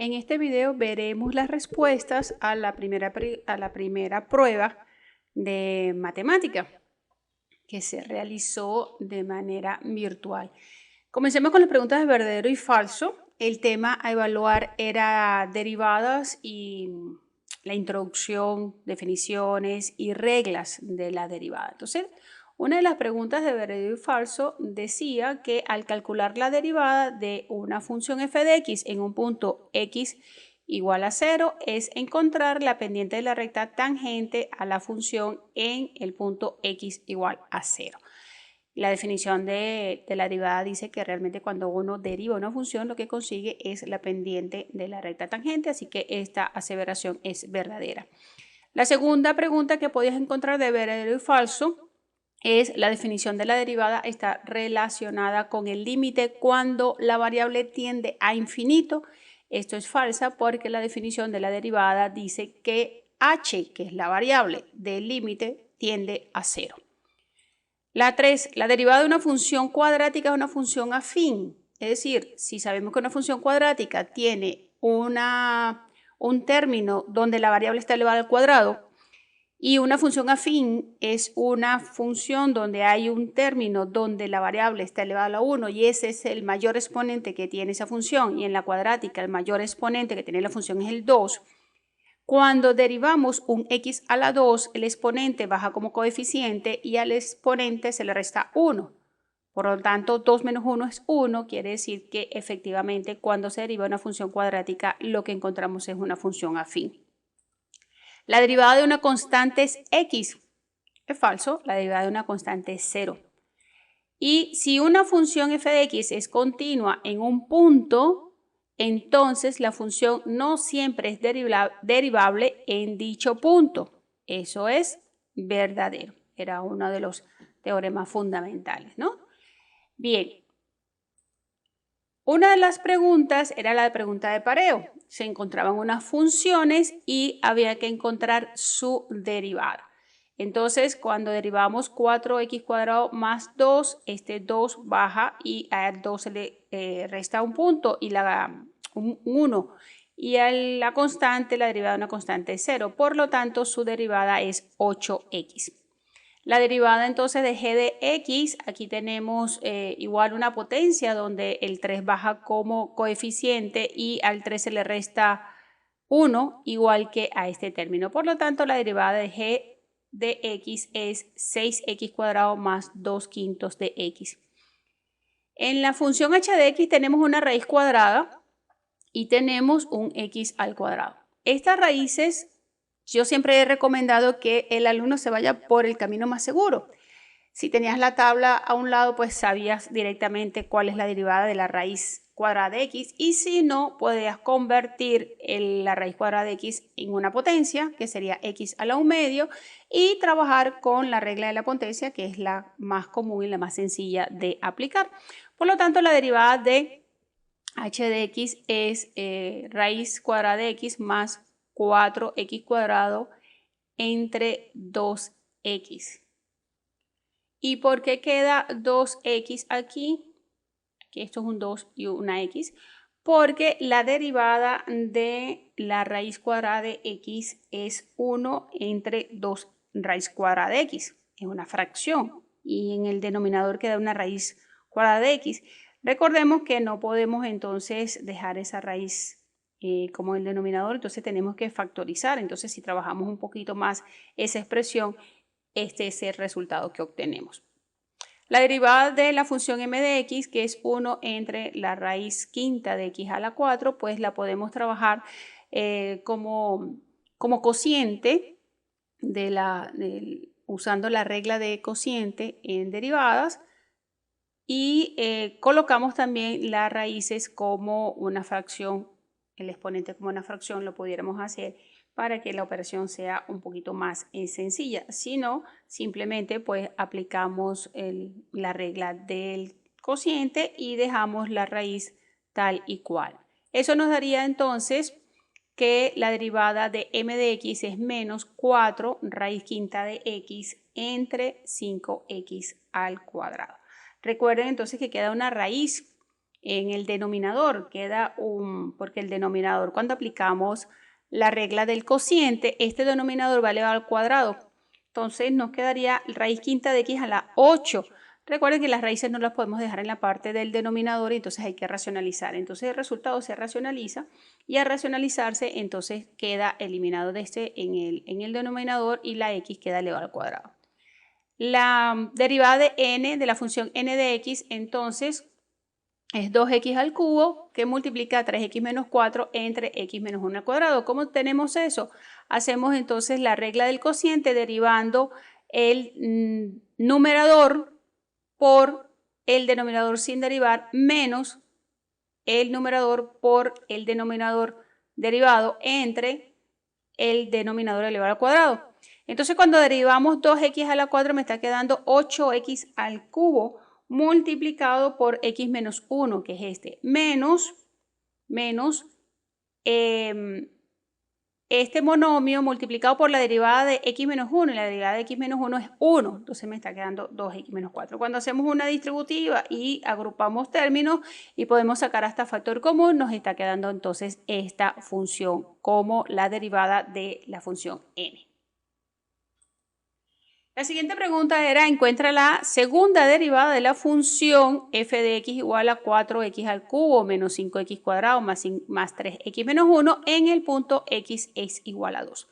En este video veremos las respuestas a la primera prueba de matemática que se realizó de manera virtual. Comencemos con las preguntas de verdadero y falso. El tema a evaluar era derivadas y la introducción, definiciones y reglas de la derivada. Entonces, una de las preguntas de verdadero y falso decía que al calcular la derivada de una función f de x en un punto x igual a 0 es encontrar la pendiente de la recta tangente a la función en el punto x igual a 0. La definición de la derivada dice que realmente cuando uno deriva una función lo que consigue es la pendiente de la recta tangente, así que esta aseveración es verdadera. La segunda pregunta que podías encontrar de verdadero y falso es la definición de la derivada está relacionada con el límite cuando la variable tiende a infinito. Esto es falsa porque la definición de la derivada dice que h, que es la variable del límite, tiende a 0. La 3, la derivada de una función cuadrática es una función afín. Es decir, si sabemos que una función cuadrática tiene un término donde la variable está elevada al cuadrado, y una función afín es una función donde hay un término donde la variable está elevada a 1 y ese es el mayor exponente que tiene esa función, y en la cuadrática el mayor exponente que tiene la función es el 2. Cuando derivamos un x a la 2, el exponente baja como coeficiente y al exponente se le resta 1. Por lo tanto, 2 menos 1 es 1, quiere decir que efectivamente cuando se deriva una función cuadrática lo que encontramos es una función afín. La derivada de una constante es x. Es falso, la derivada de una constante es 0. Y si una función f de x es continua en un punto, entonces la función no siempre es derivable en dicho punto. Eso es verdadero. Era uno de los teoremas fundamentales, ¿no? Bien. Una de las preguntas era la pregunta de pareo. Se encontraban unas funciones y había que encontrar su derivada. Entonces, cuando derivamos 4x cuadrado más 2, este 2 baja y a 2 se le resta un punto y un 1. Y a la constante, la derivada de una constante es 0. Por lo tanto, su derivada es 8x. La derivada entonces de g de x, aquí tenemos igual una potencia donde el 3 baja como coeficiente y al 3 se le resta 1 igual que a este término. Por lo tanto, la derivada de g de x es 6x cuadrado más 2 quintos de x. En la función h de x tenemos una raíz cuadrada y tenemos un x al cuadrado. Estas raíces yo siempre he recomendado que el alumno se vaya por el camino más seguro. Si tenías la tabla a un lado, pues sabías directamente cuál es la derivada de la raíz cuadrada de x, y si no, podías convertir la raíz cuadrada de x en una potencia, que sería x a la 1/2, y trabajar con la regla de la potencia, que es la más común y la más sencilla de aplicar. Por lo tanto, la derivada de h de x es raíz cuadrada de x más 4x cuadrado entre 2x. ¿Y por qué queda 2x aquí? Aquí esto es un 2 y una x. Porque la derivada de la raíz cuadrada de x es 1 entre 2 raíz cuadrada de x. Es una fracción. Y en el denominador queda una raíz cuadrada de x. Recordemos que no podemos entonces dejar esa raíz como el denominador, entonces tenemos que factorizar. Entonces, si trabajamos un poquito más esa expresión, este es el resultado que obtenemos. La derivada de la función m de x, que es 1 entre la raíz quinta de x a la 4, pues la podemos trabajar como cociente usando la regla de cociente en derivadas, y colocamos también las raíces como una fracción, el exponente como una fracción lo pudiéramos hacer para que la operación sea un poquito más sencilla. Si no, simplemente pues aplicamos la regla del cociente y dejamos la raíz tal y cual. Eso nos daría entonces que la derivada de m de x es menos 4 raíz quinta de x entre 5x al cuadrado. Recuerden entonces que queda una raíz en el denominador, porque el denominador, cuando aplicamos la regla del cociente, este denominador va elevado al cuadrado. Entonces nos quedaría raíz quinta de x a la 8. Recuerden que las raíces no las podemos dejar en la parte del denominador y entonces hay que racionalizar. Entonces el resultado se racionaliza y al racionalizarse entonces queda eliminado de este en el denominador y la x queda elevado al cuadrado. La derivada de n, de la función n de x, entonces es 2x al cubo que multiplica 3x menos 4 entre x menos 1 al cuadrado. ¿Cómo tenemos eso? Hacemos entonces la regla del cociente derivando el numerador por el denominador sin derivar menos el numerador por el denominador derivado entre el denominador elevado al cuadrado. Entonces cuando derivamos 2x a la 4 me está quedando 8x al cubo multiplicado por x menos 1, que es este, menos este monomio multiplicado por la derivada de x menos 1, y la derivada de x menos 1 es 1, entonces me está quedando 2x menos 4. Cuando hacemos una distributiva y agrupamos términos y podemos sacar hasta factor común, nos está quedando entonces esta función como la derivada de la función n. La siguiente pregunta era, encuentra la segunda derivada de la función f de x igual a 4x al cubo menos 5x cuadrado más 3x menos 1 en el punto x es igual a 2.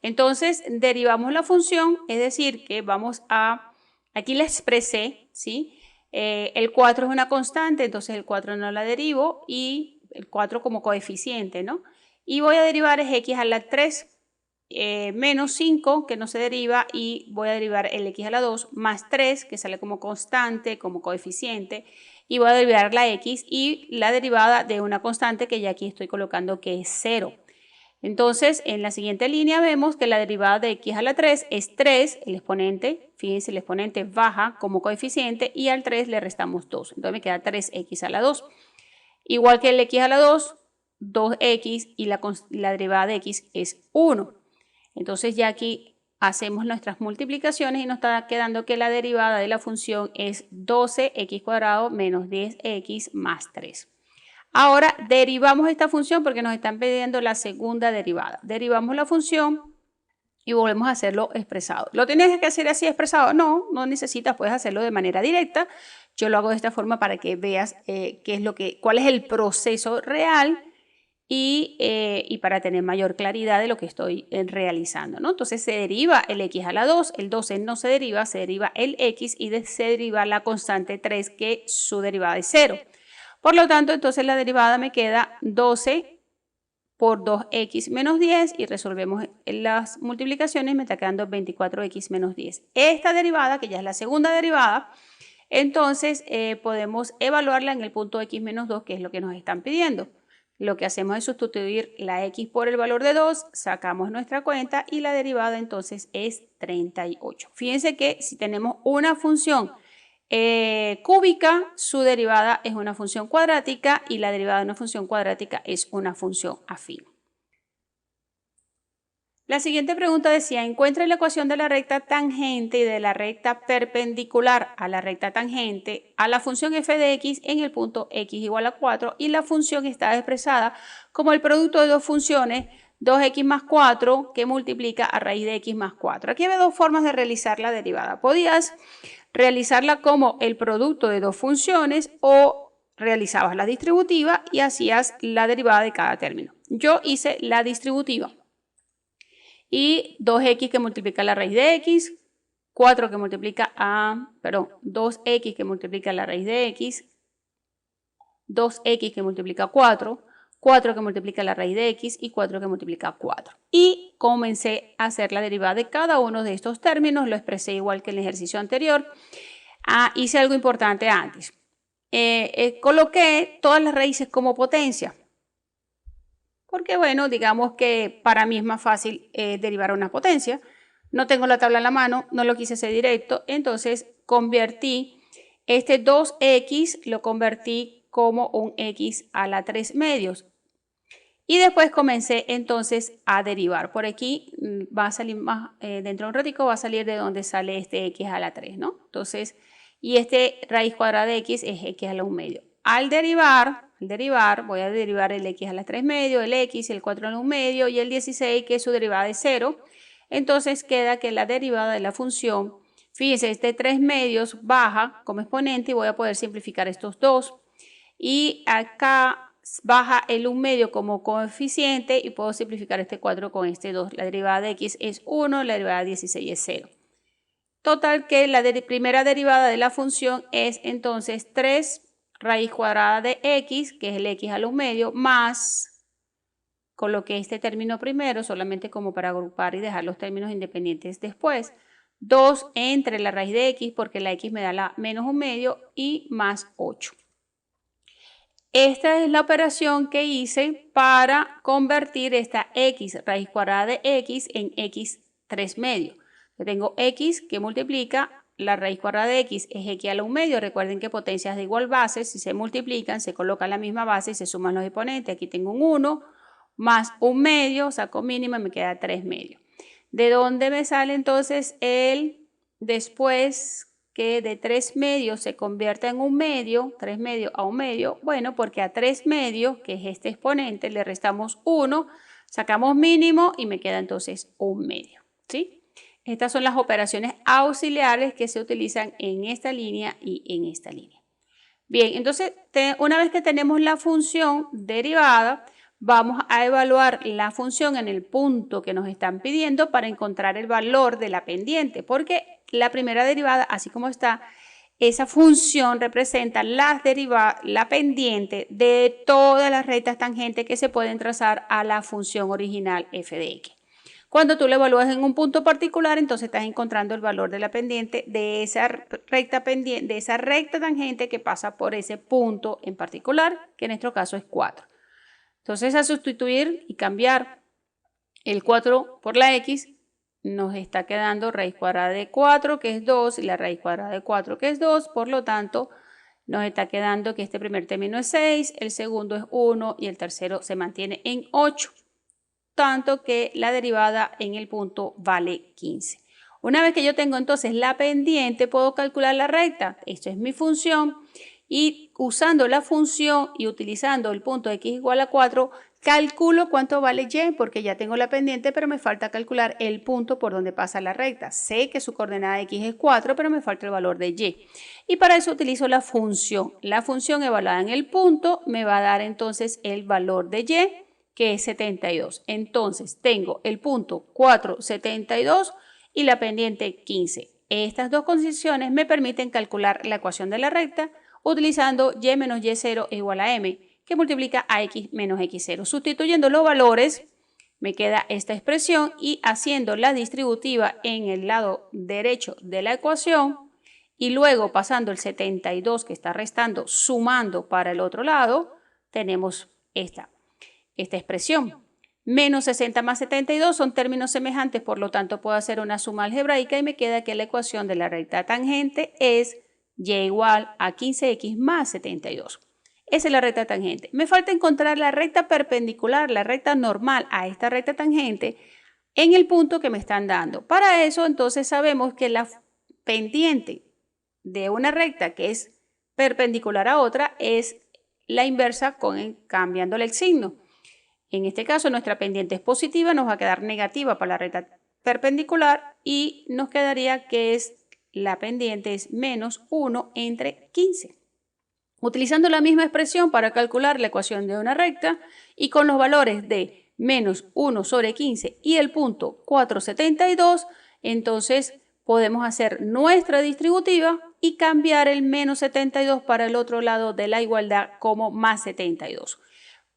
Entonces, derivamos la función, es decir, que vamos a, aquí la expresé, ¿sí? El 4 es una constante, entonces el 4 no la derivo y el 4 como coeficiente, ¿no? Y voy a derivar es x a la 3. Menos 5 que no se deriva y voy a derivar el x a la 2 más 3 que sale como constante, como coeficiente y voy a derivar la x y la derivada de una constante que ya aquí estoy colocando que es 0. Entonces en la siguiente línea vemos que la derivada de x a la 3 es 3, el exponente, fíjense el exponente baja como coeficiente y al 3 le restamos 2, entonces me queda 3x a la 2. Igual que el x a la 2, 2x y la derivada de x es 1. Entonces ya aquí hacemos nuestras multiplicaciones y nos está quedando que la derivada de la función es 12x cuadrado menos 10x más 3. Ahora derivamos esta función porque nos están pidiendo la segunda derivada. Derivamos la función y volvemos a hacerlo expresado. ¿Lo tienes que hacer así expresado? No, no necesitas, puedes hacerlo de manera directa. Yo lo hago de esta forma para que veas cuál es el proceso real. Y para tener mayor claridad de lo que estoy realizando, ¿no? Entonces se deriva el x a la 2, el 12 no se deriva el x y se deriva la constante 3 que su derivada es 0. Por lo tanto, entonces la derivada me queda 12 por 2x menos 10 y resolvemos las multiplicaciones, me está quedando 24x menos 10. Esta derivada, que ya es la segunda derivada, entonces podemos evaluarla en el punto x menos 2, que es lo que nos están pidiendo. Lo que hacemos es sustituir la x por el valor de 2, sacamos nuestra cuenta y la derivada entonces es 38. Fíjense que si tenemos una función cúbica, su derivada es una función cuadrática y la derivada de una función cuadrática es una función afín. La siguiente pregunta decía, encuentra la ecuación de la recta tangente y de la recta perpendicular a la recta tangente a la función f de x en el punto x igual a 4 y la función está expresada como el producto de dos funciones 2x más 4 que multiplica a raíz de x más 4. Aquí hay dos formas de realizar la derivada. Podías realizarla como el producto de dos funciones o realizabas la distributiva y hacías la derivada de cada término. Yo hice la distributiva. Y 2x que multiplica la raíz de x, 2x que multiplica la raíz de x, 2x que multiplica 4, 4 que multiplica la raíz de x y 4 que multiplica 4. Y comencé a hacer la derivada de cada uno de estos términos, lo expresé igual que en el ejercicio anterior. Hice algo importante antes. Coloqué todas las raíces como potencia. Porque bueno, digamos que para mí es más fácil derivar una potencia. No tengo la tabla en la mano, no lo quise hacer directo, entonces convertí este 2x, lo convertí como un x a la 3 medios. Y después comencé entonces a derivar. Por aquí va a salir más, dentro de un ratico va a salir de donde sale este x a la 3, ¿no? Entonces, y este raíz cuadrada de x es x a la 1 medio. al derivar, voy a derivar el x a la 3 medio, el x, el 4 a la 1 medio y el 16, que su derivada es 0. Entonces queda que la derivada de la función, fíjense, este 3 medios baja como exponente y voy a poder simplificar estos dos. Y acá baja el 1 medio como coeficiente y puedo simplificar este 4 con este 2. La derivada de x es 1, la derivada de 16 es 0. Total que la primera derivada de la función es entonces 3 raíz cuadrada de x, que es el x a la 1 medio, más, coloqué este término primero solamente como para agrupar y dejar los términos independientes después, 2 entre la raíz de x, porque la x me da la menos 1 medio, y más 8. Esta es la operación que hice para convertir esta x raíz cuadrada de x en x 3 medio. Yo tengo x que multiplica la raíz cuadrada de x es x a la 1 medio. Recuerden que potencias de igual base, si se multiplican, se coloca la misma base y se suman los exponentes. Aquí tengo un 1 más 1 medio, saco mínima y me queda 3 medios. ¿De dónde me sale entonces el después que de 3 medios se convierta en 1 medio, 3 medios a 1 medio? Bueno, porque a 3 medios, que es este exponente, le restamos 1, sacamos mínimo y me queda entonces 1 medio, ¿sí? Estas son las operaciones auxiliares que se utilizan en esta línea y en esta línea. Bien, entonces una vez que tenemos la función derivada, vamos a evaluar la función en el punto que nos están pidiendo para encontrar el valor de la pendiente, porque la primera derivada, así como está, esa función representa la pendiente de todas las rectas tangentes que se pueden trazar a la función original f de x. Cuando tú lo evalúas en un punto particular, entonces estás encontrando el valor de la pendiente de esa recta tangente que pasa por ese punto en particular, que en nuestro caso es 4. Entonces, a sustituir y cambiar el 4 por la x, nos está quedando raíz cuadrada de 4, que es 2, y la raíz cuadrada de 4, que es 2. Por lo tanto, nos está quedando que este primer término es 6, el segundo es 1 y el tercero se mantiene en 8. Tanto que la derivada en el punto vale 15. Una vez que yo tengo entonces la pendiente, puedo calcular la recta. Esto es mi función y usando la función y utilizando el punto x igual a 4, calculo cuánto vale y, porque ya tengo la pendiente, pero me falta calcular el punto por donde pasa la recta. Sé que su coordenada x es 4, pero me falta el valor de y. Y para eso utilizo la función. La función evaluada en el punto me va a dar entonces el valor de y, que es 72. Entonces tengo el punto 4,72 y la pendiente 15. Estas dos condiciones me permiten calcular la ecuación de la recta utilizando y menos y0 es igual a m, que multiplica a x menos x0. Sustituyendo los valores me queda esta expresión y haciendo la distributiva en el lado derecho de la ecuación y luego pasando el 72 que está restando sumando para el otro lado, tenemos esta expresión. Menos 60 más 72 son términos semejantes, por lo tanto puedo hacer una suma algebraica y me queda que la ecuación de la recta tangente es y igual a 15x más 72. Esa es la recta tangente. Me falta encontrar la recta perpendicular, la recta normal a esta recta tangente en el punto que me están dando. Para eso entonces sabemos que la pendiente de una recta que es perpendicular a otra es la inversa cambiándole el signo. En este caso nuestra pendiente es positiva, nos va a quedar negativa para la recta perpendicular y nos quedaría que la pendiente es menos 1 entre 15. Utilizando la misma expresión para calcular la ecuación de una recta y con los valores de menos 1 sobre 15 y el punto 4,72, entonces podemos hacer nuestra distributiva y cambiar el menos 72 para el otro lado de la igualdad como más 72.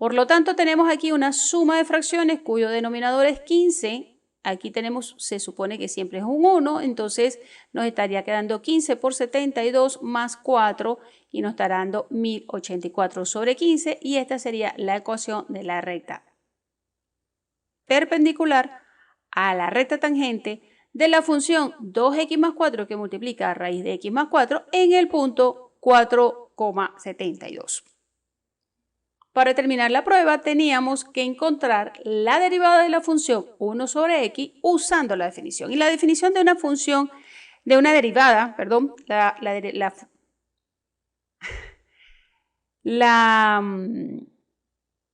Por lo tanto, tenemos aquí una suma de fracciones cuyo denominador es 15. Aquí tenemos, se supone que siempre es un 1, entonces nos estaría quedando 15 por 72 más 4 y nos estará dando 1084 sobre 15 y esta sería la ecuación de la recta perpendicular a la recta tangente de la función 2x más 4 que multiplica a raíz de x más 4 en el punto 4,72. Para terminar la prueba teníamos que encontrar la derivada de la función 1 sobre x usando la definición. Y la definición de una función, de una derivada, perdón, la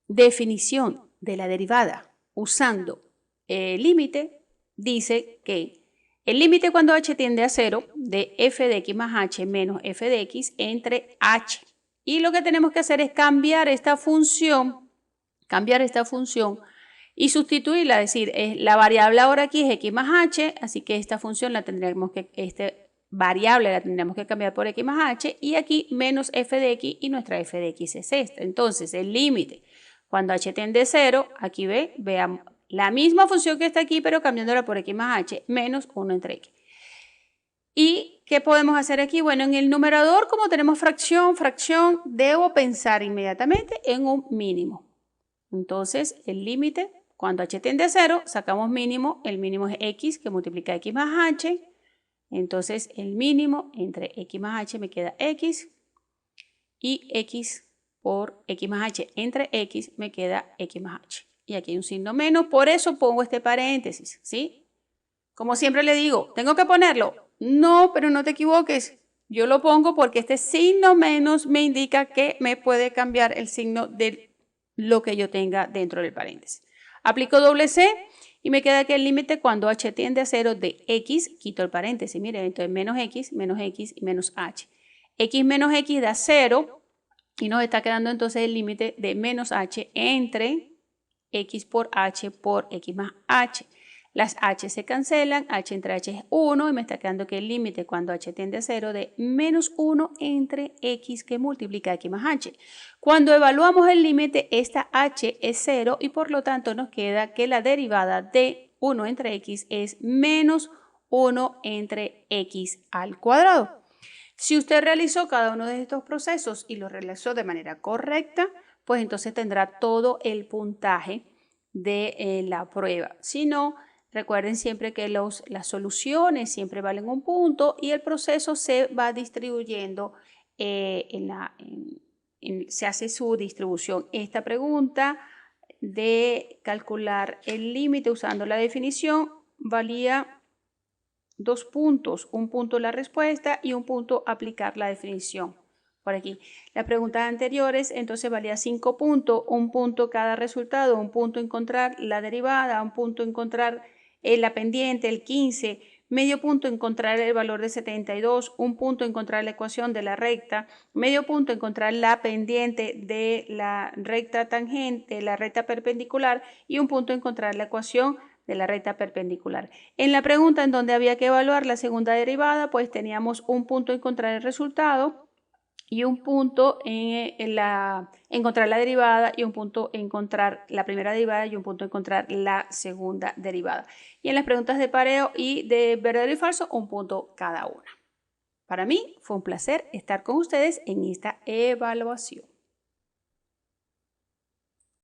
definición de la derivada usando el límite dice que el límite cuando h tiende a 0 de f de x más h menos f de x entre h. Y lo que tenemos que hacer es cambiar esta función y sustituirla, es decir, la variable ahora aquí es x más h, así que esta función la tendremos que, variable la tendremos que cambiar por x más h y aquí menos f de x y nuestra f de x es esta. Entonces el límite cuando h tiende a 0, aquí veamos la misma función que está aquí pero cambiándola por x más h menos 1 entre x. ¿Y qué podemos hacer aquí? Bueno, en el numerador como tenemos fracción, debo pensar inmediatamente en un mínimo. Entonces el límite cuando h tiende a 0 sacamos mínimo, el mínimo es x que multiplica x más h. Entonces el mínimo entre x más h me queda x y x por x más h entre x me queda x más h. Y aquí hay un signo menos, por eso pongo este paréntesis, ¿sí? Como siempre le digo, ¿tengo que ponerlo? No, pero no te equivoques. Yo lo pongo porque este signo menos me indica que me puede cambiar el signo de lo que yo tenga dentro del paréntesis. Aplico doble C y me queda que el límite cuando h tiende a 0 de x, quito el paréntesis, miren, entonces menos x y menos h. X menos x da 0 y nos está quedando entonces el límite de menos h entre x por x más h. Las h se cancelan, h entre h es 1 y me está quedando que el límite cuando h tiende a 0 de menos 1 entre x que multiplica x más h. Cuando evaluamos el límite, esta h es 0 y por lo tanto nos queda que la derivada de 1 entre x es menos 1 entre x al cuadrado. Si usted realizó cada uno de estos procesos y lo realizó de manera correcta, pues entonces tendrá todo el puntaje de la prueba. Si no, recuerden siempre que las soluciones siempre valen un punto y el proceso se va distribuyendo, se hace su distribución. Esta pregunta de calcular el límite usando la definición valía 2 puntos, un punto la respuesta y un punto aplicar la definición. Por aquí. Las preguntas anteriores entonces valía 5 puntos, un punto cada resultado, un punto encontrar la derivada, un punto encontrar la pendiente, el 15, medio punto encontrar el valor de 72, un punto encontrar la ecuación de la recta, medio punto encontrar la pendiente de la recta tangente, la recta perpendicular y un punto encontrar la ecuación de la recta perpendicular. En la pregunta en donde había que evaluar la segunda derivada, pues teníamos un punto encontrar el resultado y un punto encontrar la derivada y un punto encontrar la primera derivada y un punto encontrar la segunda derivada. Y en las preguntas de pareo y de verdadero y falso, un punto cada una. Para mí fue un placer estar con ustedes en esta evaluación.